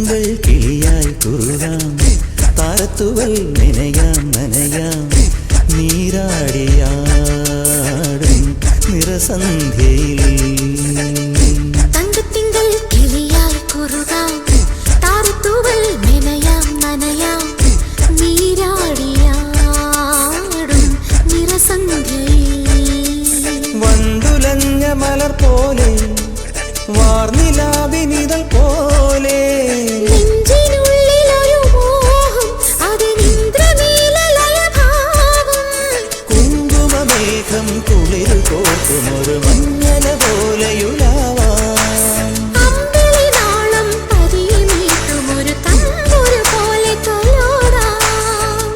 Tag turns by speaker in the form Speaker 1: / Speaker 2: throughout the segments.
Speaker 1: തങ്കത്തിങ്കൾ കിളിയായി കുറുകാം താരത്തുവൽ നനയാം നനയാം നീരാടിയാടും നിറസന്ധ്യയിൽ
Speaker 2: തങ്കത്തിങ്കൾ കിളിയായി കുറുകാം താരത്തുവൽ നനയാം നനയാം നീരാടിയാടും നിറസന്ധ്യയിൽ
Speaker 1: വണ്ടുലഞ്ഞ മലർ പോലെ വാർനിലാവിനിതൾ പോലെ
Speaker 2: നെഞ്ചിനുള്ളിലൊരു മോഹം അതിനിന്ദ്രനീലലയഭാവം
Speaker 1: കുങ്കുമമേഘം കുളിരു കോർക്കുമൊരു മഞ്ഞല പോലെയുലാവാം
Speaker 2: അമ്പിളിനാളം പതിയെ മീട്ടുമൊരു തമ്പുരു പോലെ തൊലോടാം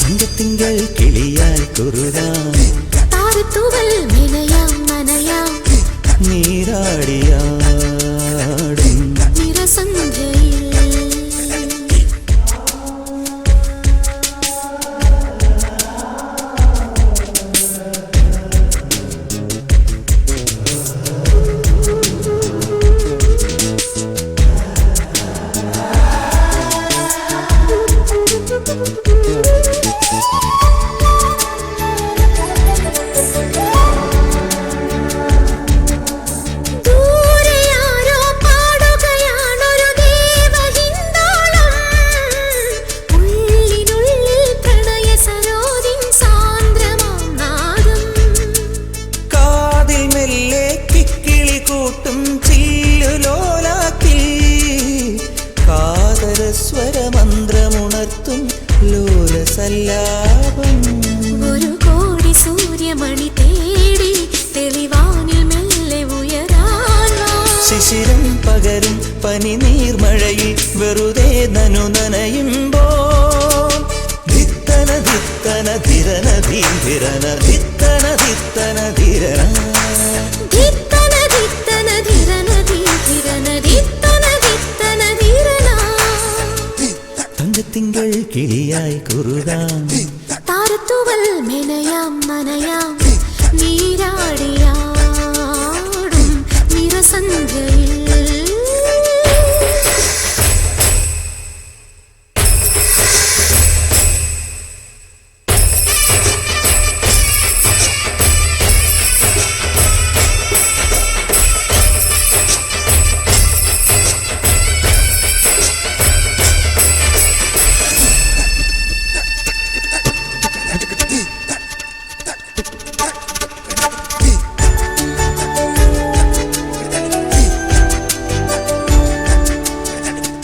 Speaker 1: തങ്കത്തിങ്കൾ കിളിയായി കുറുകാം
Speaker 2: താരത്തുവൽ നനയാം നനയാം
Speaker 1: നീരാടിയാടും
Speaker 2: നിറസന്ധ്യയിൽ ദൂരെയാരോ പാടുകയാണൊരു ദേവഹിന്ദോളം ഉള്ളിനുള്ളിൽ പ്രണയ സരോദിൻ സാന്ദ്രമാം നാദം
Speaker 1: കാതിൽ മെല്ലെ കിക്കിളി കൂട്ടും ചില്ലുലോലാക്കി കാതരസ്വരമന്ത്രമുണർത്തും ലോലസല്ലാപം
Speaker 2: ഒരു കോടി സൂര്യമണി തേടി തെളിവാനിൽ മെല്ലെ ഉയരാൻ വാ.
Speaker 1: ശിശിരം പകരും പനി നീർമഴയിൽ വെറുതെ നനു നനയുമ്പോൾ ധിത്തന ധിത്തന ധിരന ധീരന ധിത്തന ധിത്തന ധിരന
Speaker 2: ധിത്തന ധിത്തന ധിരന ധീരന ധിത്തന ധിത്തന ധിരന.
Speaker 1: തങ്കത്തിങ്കൾ കിളിയായി കുറുകാം
Speaker 2: താരത്തുവൽ മെനയാം നനയാം നീരാടിയാടും നിറസന്ധ്യയിൽ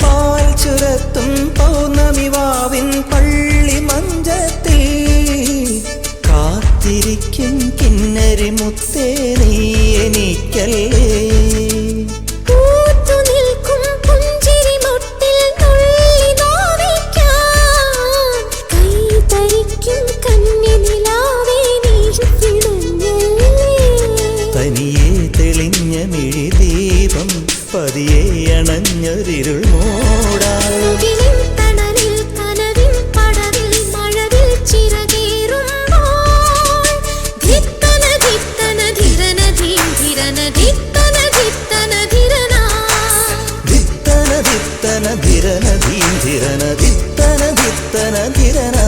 Speaker 1: പാൽ ചുരത്തും പൗർണമിവാവിൻ പള്ളി മഞ്ചത്തിൽ കാത്തിരിക്കും കിന്നരി മുത്തേ നീ എനിക്കല്ലേ
Speaker 2: പൂത്തുനിൽക്കും പുഞ്ചിരിമൊട്ടിൽ നുള്ളി നോവിക്കാൻ കൈതരിക്കും കന്നിനിലാവേ നീ കിടന്നല്ലേ.
Speaker 1: തനിയെ തെളിഞ്ഞ മിഴിദീപം പതിയെ അണഞ്ഞൊരിരുൾ മൂടാ
Speaker 2: മുകിലിൻ തണലിൽ കനവിൻ പടവിൽ മഴവിൽ ചിറകേറുമ്പോൾ ധിത്തന ധിത്തന ധിരന ധീരന ധിത്തന ധിത്തന ധിരന.
Speaker 1: ധിത്തന ധിത്തന ധിരന ധീരന ധിത്തന ധിത്തന ധിരന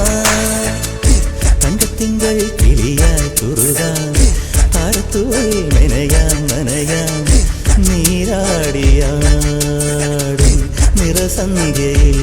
Speaker 1: തങ്കത്തിങ്കൾ കിളിയായി കുറുകാം താരത്തുവൽ നനയാം നനയാം നീരാടിയാടും നിറസന്ധ്യയിൽ